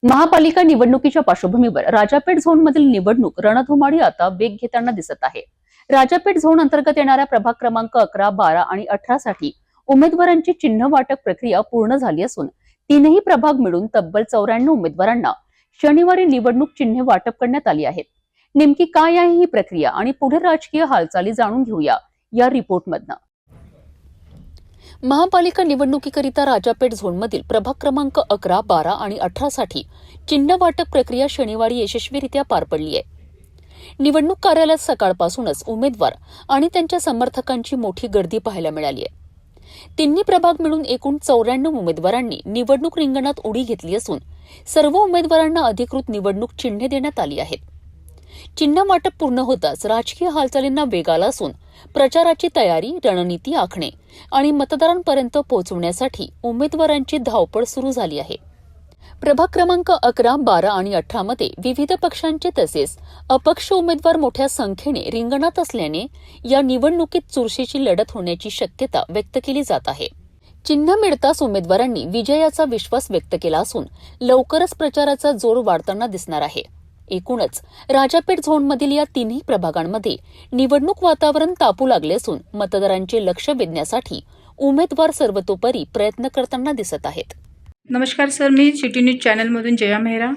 महापालिका निवडणुकीच्या पार्श्वभूमीवर राजापेठ झोनमधील निवडणूक रणधुमाळी आता वेग घेताना दिसत आहे। राजापेठ झोन अंतर्गत येणाऱ्या प्रभाग क्रमांक 11, 12 आणि 18 साठी उमेदवारांची चिन्ह वाटप प्रक्रिया पूर्ण झाली असून तीनही प्रभाग मिळून तब्बल 94 उमेदवारांना शनिवारी निवडणूक चिन्हे वाटप करण्यात आली आहेत। नेमकी काय आहे ही प्रक्रिया आणि पुढील राजकीय हालचाली जाणून घेऊया या रिपोर्टमधनं। महापालिका निवडणुकीकरिता राजापेठ झोनमधील प्रभाग क्रमांक 11, 12 आणि 18 साठी चिन्ह वाटप प्रक्रिया शनिवारी यशस्वीरित्या पार पडली आहे। निवडणूक कार्यालयात सकाळपासूनच उमेदवार आणि त्यांच्या समर्थकांची मोठी गर्दी पाहायला मिळाली आहे। तिन्ही प्रभाग मिळून एकूण 94 उमेदवारांनी निवडणूक रिंगणात उडी घेतली असून सर्व उमेदवारांना अधिकृत निवडणूक चिन्हे देण्यात आली आहेत। चिन्ह वाटप पूर्ण होताच राजकीय हालचालींना वेग आला असून प्रचाराची तयारी, रणनीती आखणे आणि मतदारांपर्यंत पोहोचवण्यासाठी उमेदवारांची धावपळ सुरू झाली आहे। प्रभाग क्रमांक 11, 12 आणि 18 मध्ये विविध पक्षांचे तसेच अपक्ष उमेदवार मोठ्या संख्येने रिंगणात असल्याने या निवडणुकीत चुरशीची लढत होण्याची शक्यता व्यक्त केली जात आहे। चिन्ह मिळताच उमेदवारांनी विजयाचा विश्वास व्यक्त केला असून लवकरच प्रचाराचा जोर वाढताना दिसणार आहे। एकूणच राजापेठ झोनमधील या तिन्ही प्रभागांमध्ये निवडणूक वातावरण तापू लागले असून मतदारांचे लक्ष वेधण्यासाठी उमेदवार सर्वतोपरी प्रयत्न करताना दिसत आहेत। नमस्कार सर, मी सिटी न्यूज चॅनलमधून जया मेहरा।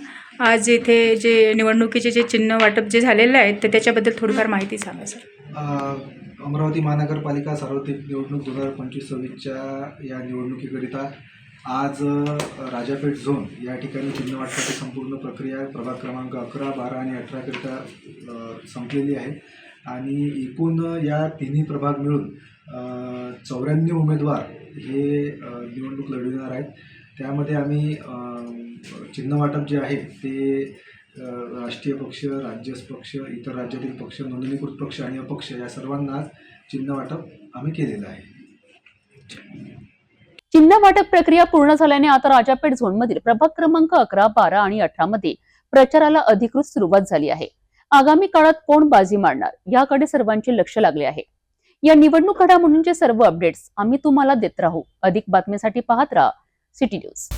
आज इथे जे निवडणुकीचे जे चिन्ह वाटप जे झालेले आहेत तर त्याच्याबद्दल थोडीफार माहिती सांगा सर। अमरावती महानगरपालिका सार्वत्रिक निवडणूक 2025-26च्या या निवडणुकीकरिता आज राजापेठ झोन या ठिकाणी चिन्ह वाटपाची संपूर्ण प्रक्रिया प्रभाग क्रमांक 11, 12 आणि 18 करिता संपलेली आहे आणि एकूण या तिन्ही प्रभाग मिळून 94 उमेदवार हे निवडणूक लढविणार आहेत। त्यामध्ये आम्ही चिन्ह वाटप जे आहे ते राष्ट्रीय पक्ष, राज्य पक्ष, इतर राज्यातील पक्ष, नोंदणीकृत पक्ष आणि अपक्ष या सर्वांना चिन्ह वाटप आम्ही केलेलं आहे। चिन्ह वाटप प्रक्रिया पूर्ण झाल्याने आता राजापेठ झोनमधील प्रभाग क्रमांक 11, 12 आणि 18 मध्ये प्रचाराला अधिकृत सुरुवात झाली आहे। आगामी काळात कोण बाजी मारणार याकडे सर्वांचे लक्ष लागले आहे। या निवडणूक घडामोडींचे सर्व अपडेट्स आम्ही तुम्हाला देत राहू। अधिक बातमीसाठी पाहत राहा सिटी न्यूज।